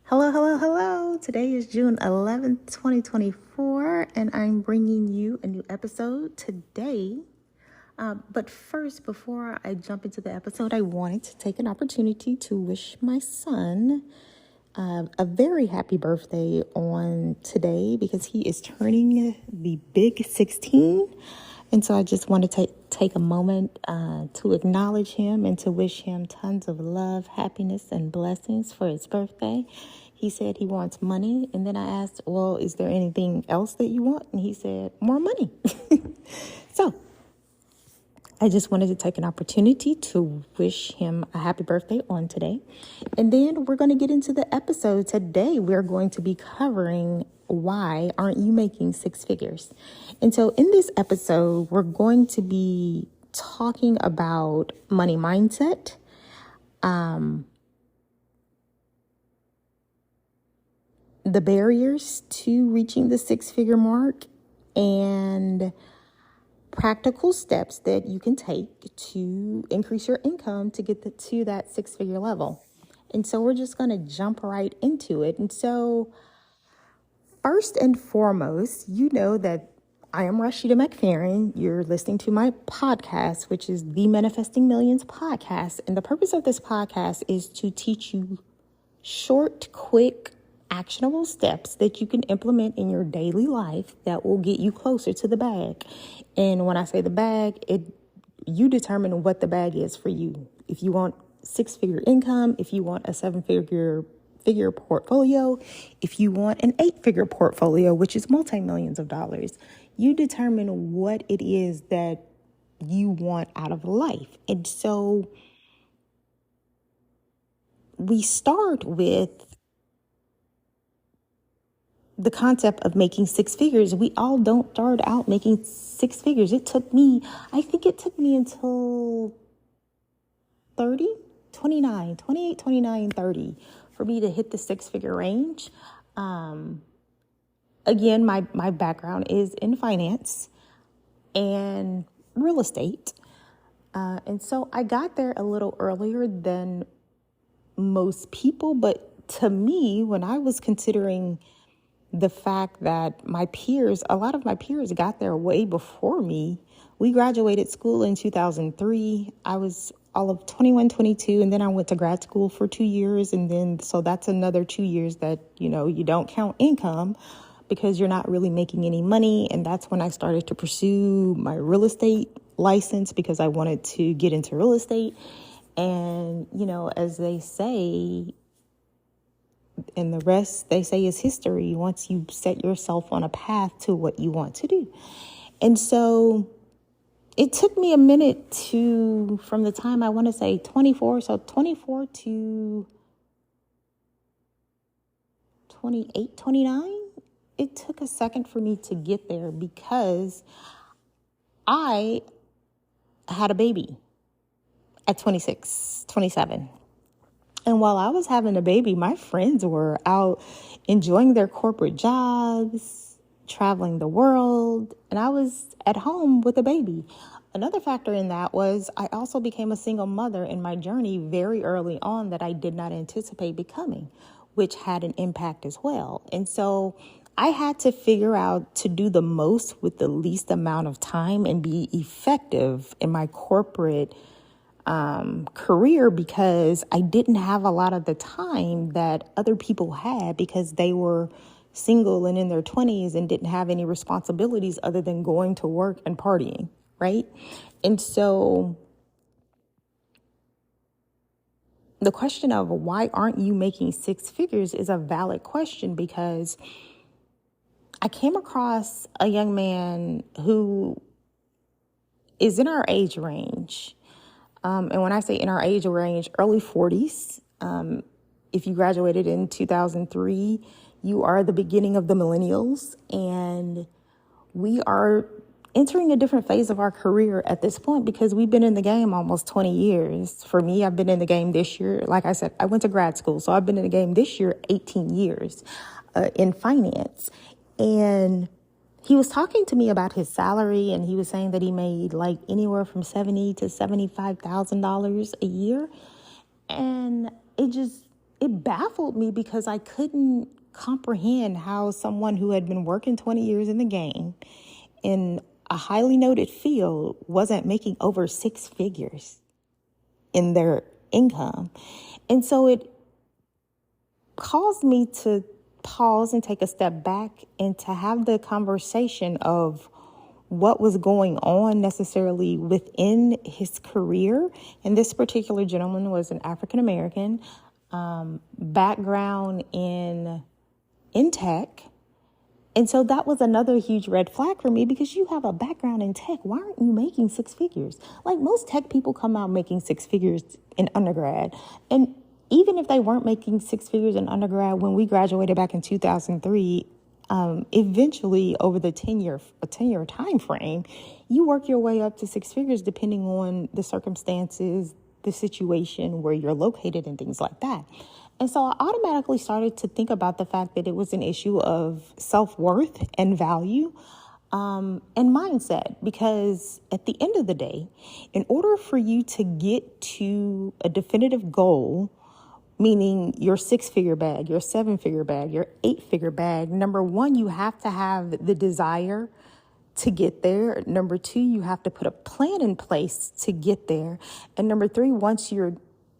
Hello, hello, hello. Today is June 11th, 2024, and I'm bringing you a new episode today. But first, before I jump into the episode, I wanted to take an opportunity to wish my son a very happy birthday on today because he is turning the big 16. And so I just want to take a moment to acknowledge him and to wish him tons of love, happiness, and blessings for his birthday. He said he wants money. And then I asked, well, is there anything else that you want? And he said, more money. So I just wanted to take an opportunity to wish him a happy birthday on today. And then we're going to get into the episode. Today, we're going to be covering why aren't you making six figures? And so in this episode, we're going to be talking about money mindset, the barriers to reaching the six-figure mark, and practical steps that you can take to increase your income to get to that six-figure level. And so we're just going to jump right into it. And so first and foremost, you know that I am Rashida McFerrin. You're listening to my podcast, which is the Manifesting Millions podcast. And the purpose of this podcast is to teach you short, quick, actionable steps that you can implement in your daily life that will get you closer to the bag. And when I say the bag, you determine what the bag is for you. If you want six-figure income, if you want a seven-figure portfolio, if you want an eight-figure portfolio, which is multi-millions of dollars, you determine what it is that you want out of life. And so we start with the concept of making six figures. We all don't start out making six figures. I think it took me until 28, 29, 30 for me to hit the six-figure range. Again, my background is in finance and real estate. And so I got there a little earlier than most people. But to me, when I was considering the fact that a lot of my peers got there way before me. We graduated school in 2003. I was all of 21, 22, and then I went to grad school for 2 years. And then, so that's another 2 years that, you don't count income because you're not really making any money. And that's when I started to pursue my real estate license because I wanted to get into real estate. And, as they say, and the rest, they say, is history once you set yourself on a path to what you want to do. And so it took me a minute from the time I want to say 24 to 28, 29. It took a second for me to get there because I had a baby at 26, 27. And while I was having a baby, my friends were out enjoying their corporate jobs, traveling the world, and I was at home with a baby. Another factor in that was I also became a single mother in my journey very early on that I did not anticipate becoming, which had an impact as well. And so I had to figure out to do the most with the least amount of time and be effective in my corporate career because I didn't have a lot of the time that other people had because they were single and in their 20s and didn't have any responsibilities other than going to work and partying, right? And so the question of why aren't you making six figures is a valid question because I came across a young man who is in our age range. And when I say in our age range, early 40s, if you graduated in 2003, you are the beginning of the millennials. And we are entering a different phase of our career at this point because we've been in the game almost 20 years. For me, I've been in the game this year. Like I said, I went to grad school. So I've been in the game this year, 18 years in finance. And he was talking to me about his salary, and he was saying that he made like anywhere from $70,000 to $75,000 a year. And it baffled me because I couldn't comprehend how someone who had been working 20 years in the game in a highly noted field wasn't making over six figures in their income. And so it caused me to pause and take a step back and to have the conversation of what was going on necessarily within his career. And this particular gentleman was an African American, background in tech. And so that was another huge red flag for me, because you have a background in tech. Why aren't you making six figures? Like, most tech people come out making six figures in undergrad. And even if they weren't making six figures in undergrad when we graduated back in 2003, eventually over the 10-year time frame, you work your way up to six figures depending on the circumstances, the situation where you're located and things like that. And so I automatically started to think about the fact that it was an issue of self-worth and value, and mindset, because at the end of the day, in order for you to get to a definitive goal, meaning your six-figure bag, your seven-figure bag, your eight-figure bag, number one, you have to have the desire to get there. Number two, you have to put a plan in place to get there. And number three, once you're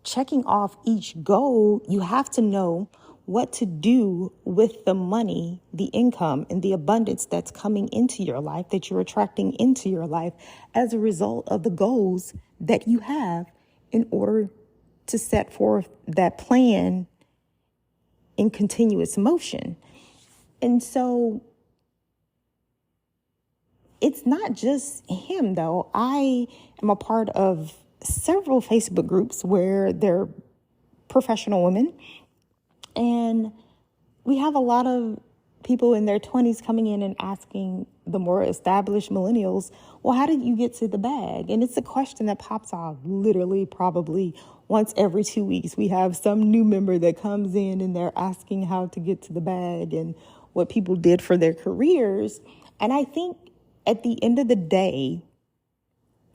checking off each goal, you have to know what to do with the money, the income, and the abundance that's coming into your life, that you're attracting into your life as a result of the goals that you have, in order to set forth that plan in continuous motion. And so it's not just him, though. I am a part of several Facebook groups where they're professional women, and we have a lot of people in their 20s coming in and asking the more established millennials, well, how did you get to the bag? And it's a question that pops off literally probably once every 2 weeks. We have some new member that comes in and they're asking how to get to the bag and what people did for their careers. And I think at the end of the day,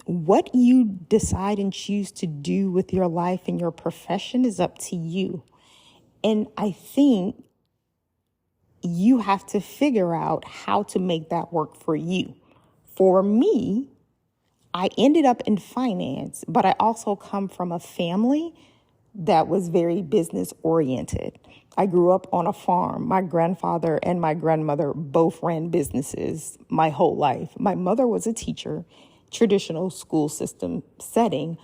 what you decide and choose to do with your life and your profession is up to you. And I think you have to figure out how to make that work for you. For me, I ended up in finance, but I also come from a family that was very business oriented. I grew up on a farm. My grandfather and my grandmother both ran businesses my whole life. My mother was a teacher, traditional school system setting,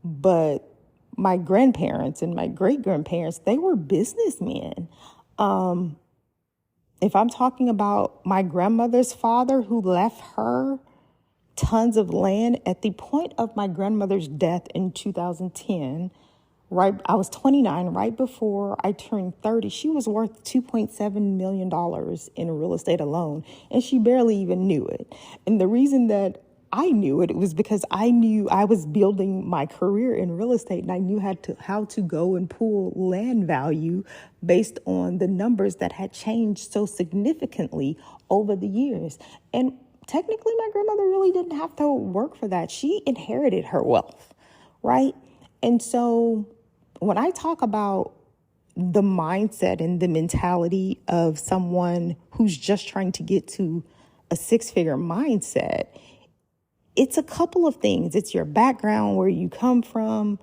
but my grandparents and my great-grandparents, they were businessmen. If I'm talking about my grandmother's father, who left her tons of land at the point of my grandmother's death in 2010, right? I was 29, right before I turned 30. She was worth $2.7 million in real estate alone, and she barely even knew it. And the reason that I knew it was because I knew I was building my career in real estate, and I knew how to go and pull land value based on the numbers that had changed so significantly over the years. And technically, my grandmother really didn't have to work for that. She inherited her wealth, right? And so when I talk about the mindset and the mentality of someone who's just trying to get to a six-figure mindset, it's a couple of things. It's your background, where you come from.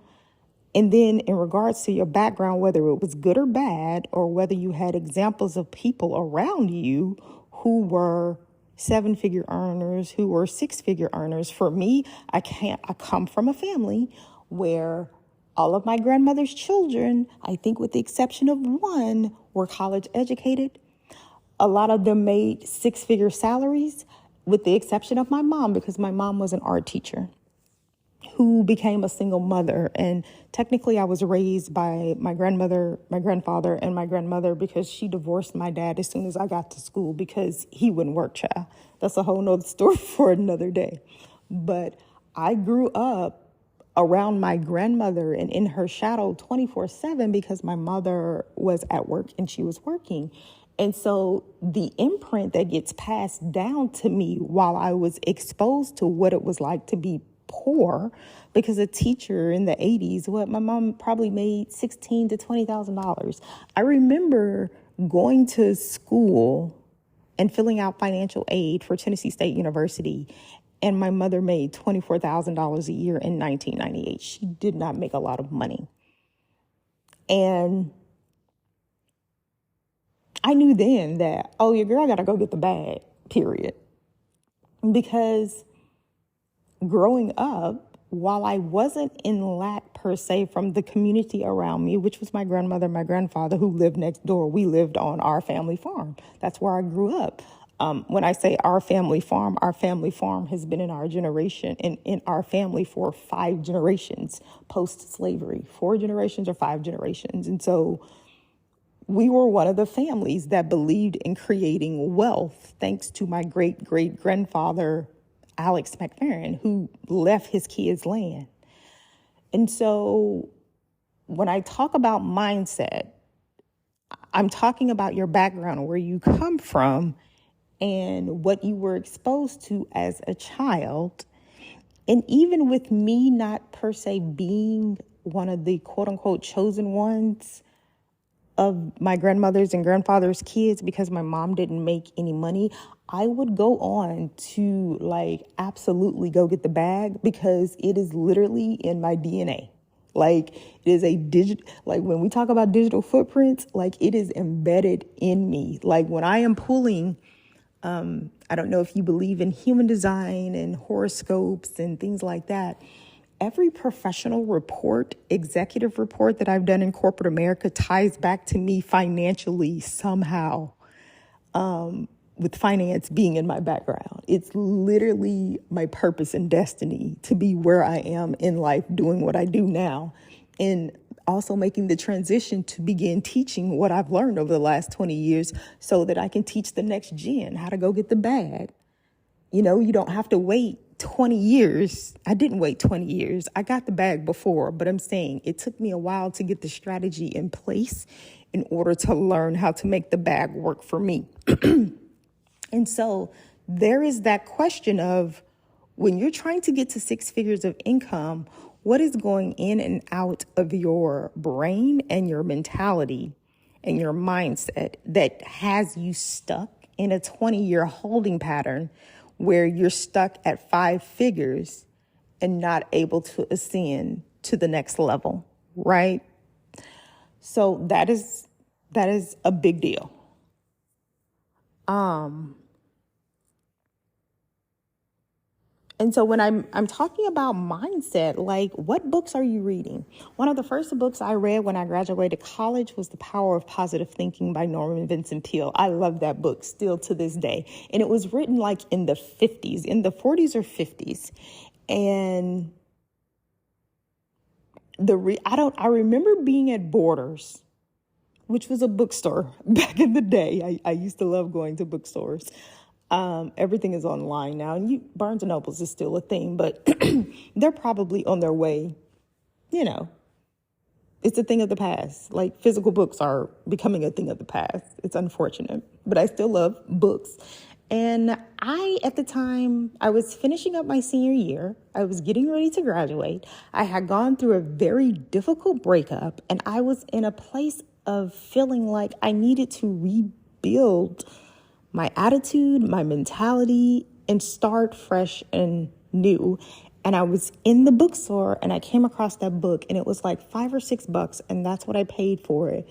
And then in regards to your background, whether it was good or bad, or whether you had examples of people around you who were seven-figure earners, who were six-figure earners. For me, I come from a family where all of my grandmother's children, I think with the exception of one, were college educated. A lot of them made six-figure salaries, with the exception of my mom, because my mom was an art teacher who became a single mother. And technically I was raised by my grandmother, my grandfather, and my grandmother, because she divorced my dad as soon as I got to school because he wouldn't work, child. That's a whole nother story for another day. But I grew up around my grandmother and in her shadow 24/7 because my mother was at work and she was working. And so the imprint that gets passed down to me while I was exposed to what it was like to be poor because a teacher in the 80s, my mom probably made $16,000 to $20,000. I remember going to school and filling out financial aid for Tennessee State University, and my mother made $24,000 a year in 1998. She did not make a lot of money. And I knew then that, oh, your girl got to go get the bag, period. Because growing up, while I wasn't in lack per se from the community around me, which was my grandmother, my grandfather who lived next door, we lived on our family farm. That's where I grew up. When I say our family farm has been in our generation, in our family for 5 generations post-slavery, 4 generations or 5 generations. And so we were one of the families that believed in creating wealth, thanks to my great-great-grandfather, Alex McFerrin, who left his kids land. And so when I talk about mindset, I'm talking about your background, where you come from and what you were exposed to as a child. And even with me not per se being one of the quote unquote chosen ones of my grandmother's and grandfather's kids, because my mom didn't make any money, I would go on to absolutely go get the bag, because it is literally in my DNA. It is a when we talk about digital footprints, it is embedded in me. When I am pulling, I don't know if you believe in human design and horoscopes and things like that. Every professional report, executive report that I've done in corporate America ties back to me financially somehow, with finance being in my background. It's literally my purpose and destiny to be where I am in life, doing what I do now, and also making the transition to begin teaching what I've learned over the last 20 years so that I can teach the next gen how to go get the bag. You don't have to wait 20 years. I didn't wait 20 years. I got the bag before, but I'm saying it took me a while to get the strategy in place in order to learn how to make the bag work for me. And so there is that question of, when you're trying to get to 6 figures of income, what is going in and out of your brain and your mentality and your mindset that has you stuck in a 20-year holding pattern where you're stuck at 5 figures and not able to ascend to the next level, right? So that is a big deal. And so when I'm talking about mindset, what books are you reading? One of the first books I read when I graduated college was The Power of Positive Thinking by Norman Vincent Peale. I love that book still to this day. And it was written in the 50s, in the 40s or 50s. And I remember being at Borders, which was a bookstore back in the day. I used to love going to bookstores. Everything is online now, and Barnes and Nobles is still a thing, but they're probably on their way. It's a thing of the past. Physical books are becoming a thing of the past. It's unfortunate, but I still love books. And at the time, I was finishing up my senior year. I was getting ready to graduate. I had gone through a very difficult breakup, and I was in a place of feeling like I needed to rebuild my attitude, my mentality, and start fresh and new. And I was in the bookstore and I came across that book, and it was $5 or $6, and that's what I paid for it.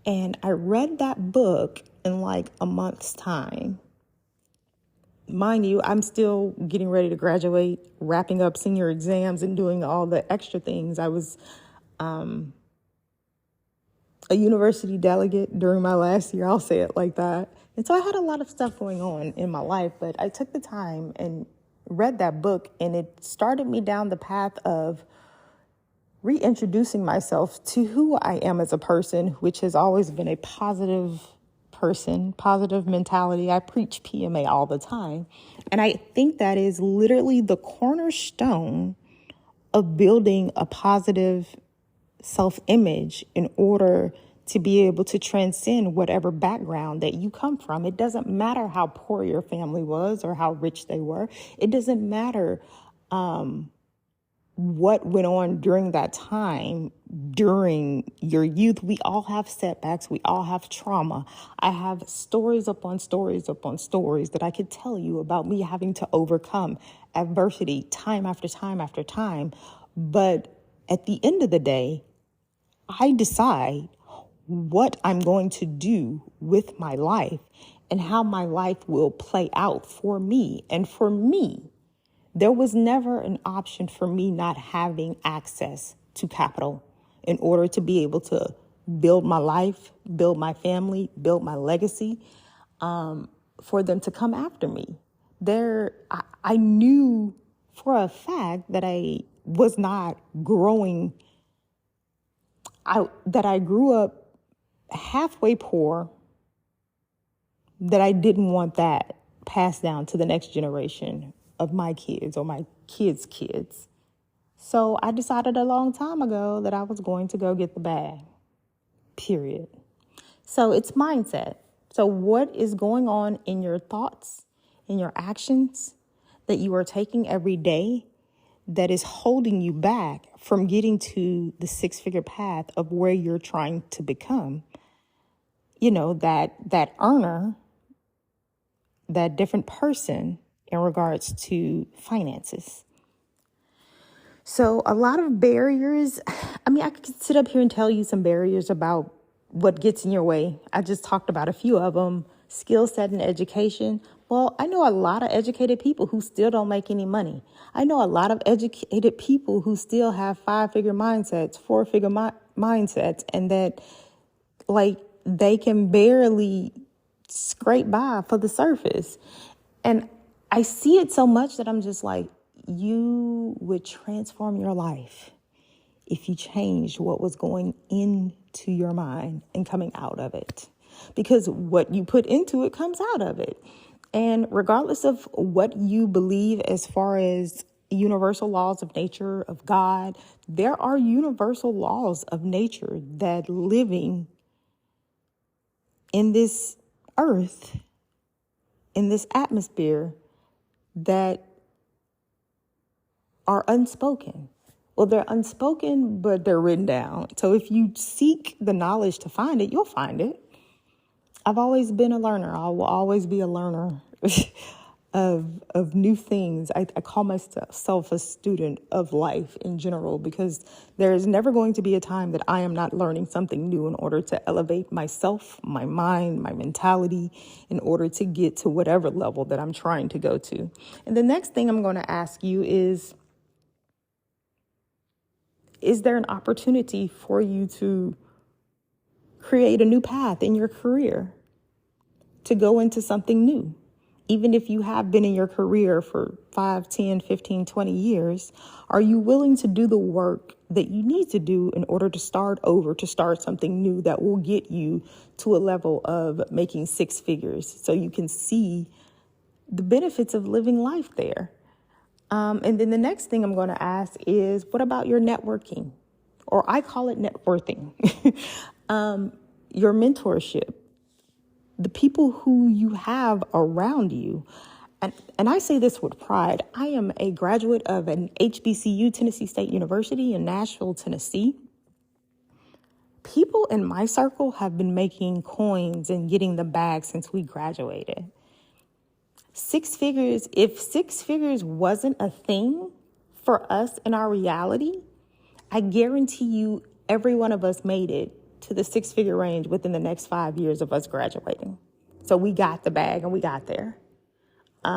And I read that book in a month's time. Mind you, I'm still getting ready to graduate, wrapping up senior exams and doing all the extra things. I was a university delegate during my last year, I'll say it like that. And so I had a lot of stuff going on in my life, but I took the time and read that book, and it started me down the path of reintroducing myself to who I am as a person, which has always been a positive person, positive mentality. I preach PMA all the time. And I think that is literally the cornerstone of building a positive self-image in order to be able to transcend whatever background that you come from. It doesn't matter how poor your family was or how rich they were. It doesn't matter what went on during that time, during your youth. We all have setbacks. We all have trauma. I have stories upon stories upon stories that I could tell you about me having to overcome adversity time after time after time. But at the end of the day, I decide what I'm going to do with my life and how my life will play out for me. And for me, there was never an option for me not having access to capital in order to be able to build my life, build my family, build my legacy, for them to come after me. I knew for a fact that I was not growing, that I grew up halfway poor, that I didn't want that passed down to the next generation of my kids or my kids' kids. So I decided a long time ago that I was going to go get the bag, period. So it's mindset. So what is going on in your thoughts, in your actions that you are taking every day that is holding you back from getting to the six-figure path of where you're trying to become? You know, that earner, that different person in regards to finances. So a lot of barriers, I could sit up here and tell you some barriers about what gets in your way. I just talked about a few of them. Skill set and education. Well, I know a lot of educated people who still don't make any money. I know a lot of educated people who still have five-figure mindsets, four-figure mindsets, and that they can barely scrape by for the surface. And I see it so much that I'm just like, you would transform your life if you changed what was going into your mind and coming out of it. Because what you put into it comes out of it. And regardless of what you believe as far as universal laws of nature, of God, there are universal laws of nature that living in this earth, in this atmosphere, that are unspoken. Well, they're unspoken, but they're written down. So if you seek the knowledge to find it, you'll find it. I've always been a learner. I will always be a learner of new things. I call myself a student of life in general, because there is never going to be a time that I am not learning something new in order to elevate myself, my mind, my mentality, in order to get to whatever level that I'm trying to go to. And the next thing I'm going to ask you is there an opportunity for you to create a new path in your career, to go into something new? Even if you have been in your career for 5, 10, 15, 20 years, are you willing to do the work that you need to do in order to start over, to start something new that will get you to a level of making six figures so you can see the benefits of living life there? And then the next thing I'm going to ask is, what about your networking? Or I call it networking. Your mentorship. The people who you have around you. And I say this with pride. I am a graduate of an HBCU, Tennessee State University in Nashville, Tennessee. People in my circle have been making coins and getting the bag since we graduated. Six figures, if six figures wasn't a thing for us in our reality, I guarantee you every one of us made it to the six-figure range within the next 5 years of us graduating. So we got the bag and we got there. So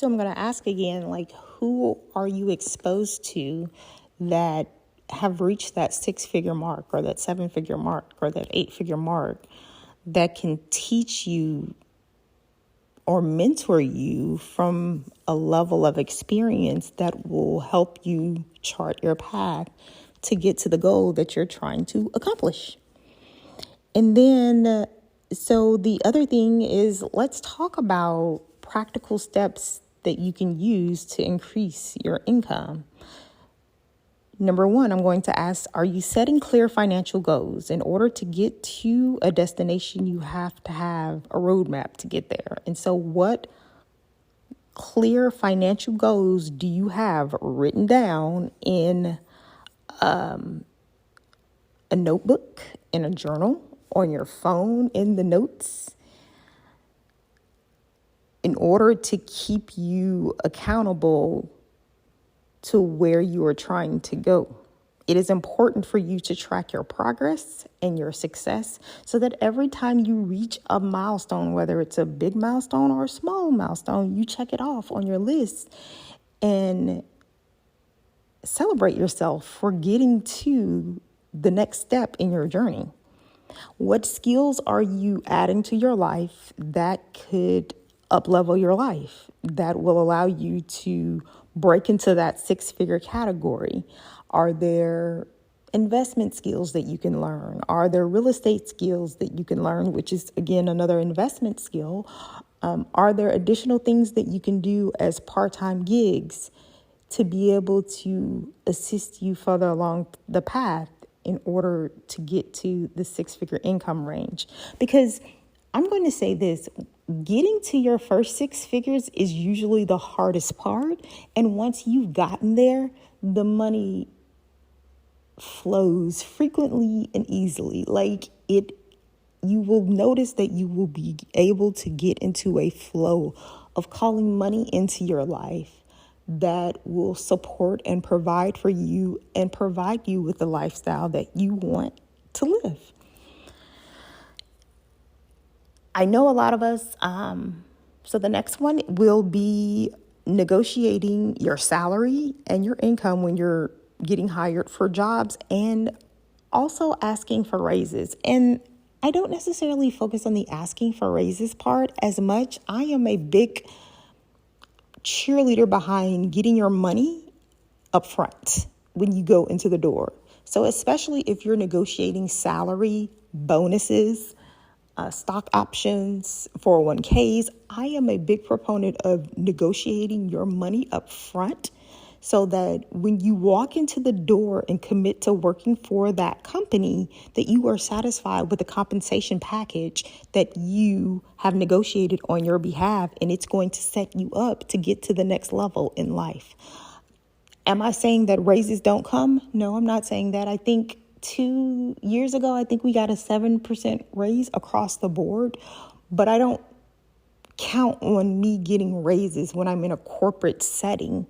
I'm going to ask again, who are you exposed to that have reached that six-figure mark or that seven-figure mark or that eight-figure mark that can teach you or mentor you from a level of experience that will help you chart your path to get to the goal that you're trying to accomplish? And then, so the other thing is, let's talk about practical steps that you can use to increase your income. Number one, I'm going to ask, are you setting clear financial goals? In order to get to a destination, you have to have a roadmap to get there. And so what clear financial goals do you have written down in a notebook, in a journal, on your phone, in the notes, in order to keep you accountable to where you are trying to go? It is important for you to track your progress and your success so that every time you reach a milestone, whether it's a big milestone or a small milestone, you check it off on your list and celebrate yourself for getting to the next step in your journey. What skills are you adding to your life that could uplevel your life, that will allow you to break into that six-figure category? Are there investment skills that you can learn? Are there real estate skills that you can learn, which is, again, another investment skill? Are there additional things that you can do as part-time gigs to be able to assist you further along the path in order to get to the six-figure income range? Because I'm going to say this, getting to your first six figures is usually the hardest part. And once you've gotten there, the money flows frequently and easily. You will notice that you will be able to get into a flow of calling money into your life that will support and provide for you and provide you with the lifestyle that you want to live. I know a lot of us, so the next one will be negotiating your salary and your income when you're getting hired for jobs, and also asking for raises. And I don't necessarily focus on the asking for raises part as much. I am a big cheerleader behind getting your money up front when you go into the door. So especially if you're negotiating salary, bonuses, stock options, 401ks, I am a big proponent of negotiating your money up front so that when you walk into the door and commit to working for that company, that you are satisfied with the compensation package that you have negotiated on your behalf, and it's going to set you up to get to the next level in life. Am I saying that raises don't come? No, I'm not saying that. I think 2 years ago, I think we got a 7% raise across the board, but I don't count on me getting raises when I'm in a corporate setting.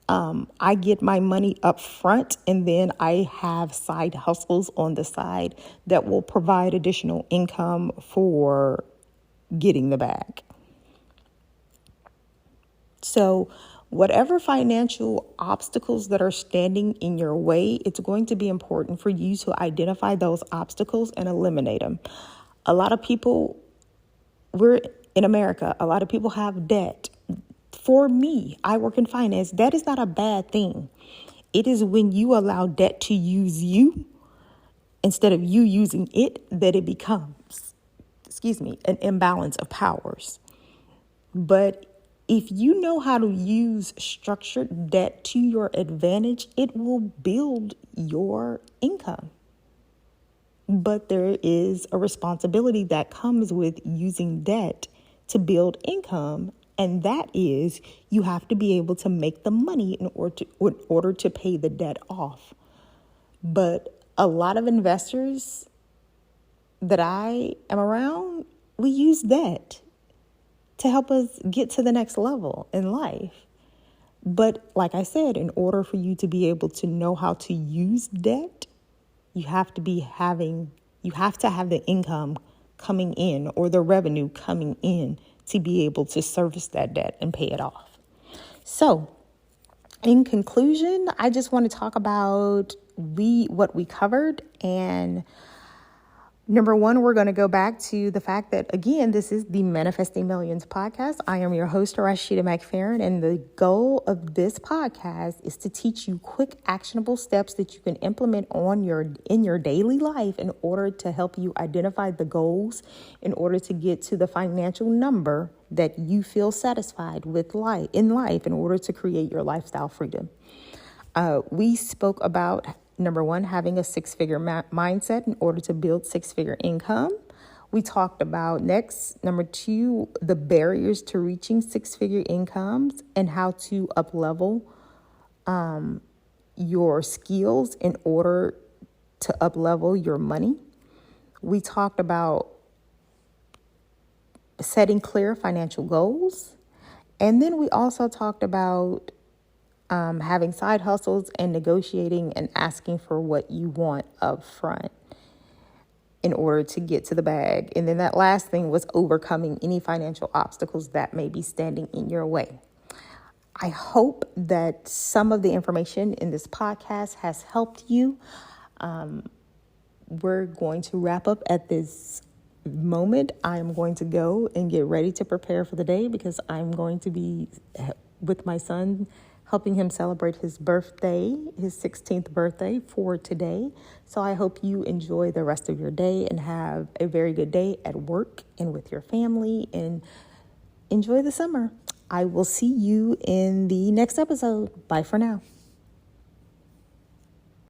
I get my money up front, and then I have side hustles on the side that will provide additional income for getting the bag. So whatever financial obstacles that are standing in your way, it's going to be important for you to identify those obstacles and eliminate them. A lot of people, we're in America, a lot of people have debt. For me, I work in finance. Debt is not a bad thing. It is when you allow debt to use you instead of you using it that it becomes, an imbalance of powers. But if you know how to use structured debt to your advantage, it will build your income. But there is a responsibility that comes with using debt to build income. And that is, you have to be able to make the money in order to pay the debt off. But a lot of investors that I am around, we use debt to help us get to the next level in life. But like I said, in order for you to be able to know how to use debt, you have to have the income coming in or the revenue coming in to be able to service that debt and pay it off. So in conclusion, I just want to talk about what we covered. And number one, we're going to go back to the fact that, again, this is the Manifesting Millions podcast. I am your host, Rashida McFerrin, and the goal of this podcast is to teach you quick, actionable steps that you can implement in your daily life in order to help you identify the goals, in order to get to the financial number that you feel satisfied with in life, in order to create your lifestyle freedom. We spoke about number one, having a six-figure mindset in order to build six-figure income. We talked about number 2, the barriers to reaching 6-figure incomes and how to up-level your skills in order to up-level your money. We talked about setting clear financial goals. And then we also talked about having side hustles and negotiating and asking for what you want up front in order to get to the bag. And then that last thing was overcoming any financial obstacles that may be standing in your way. I hope that some of the information in this podcast has helped you. We're going to wrap up at this moment. I'm going to go and get ready to prepare for the day because I'm going to be with my son, helping him celebrate his birthday, his 16th birthday for today. So I hope you enjoy the rest of your day and have a very good day at work and with your family, and enjoy the summer. I will see you in the next episode. Bye for now.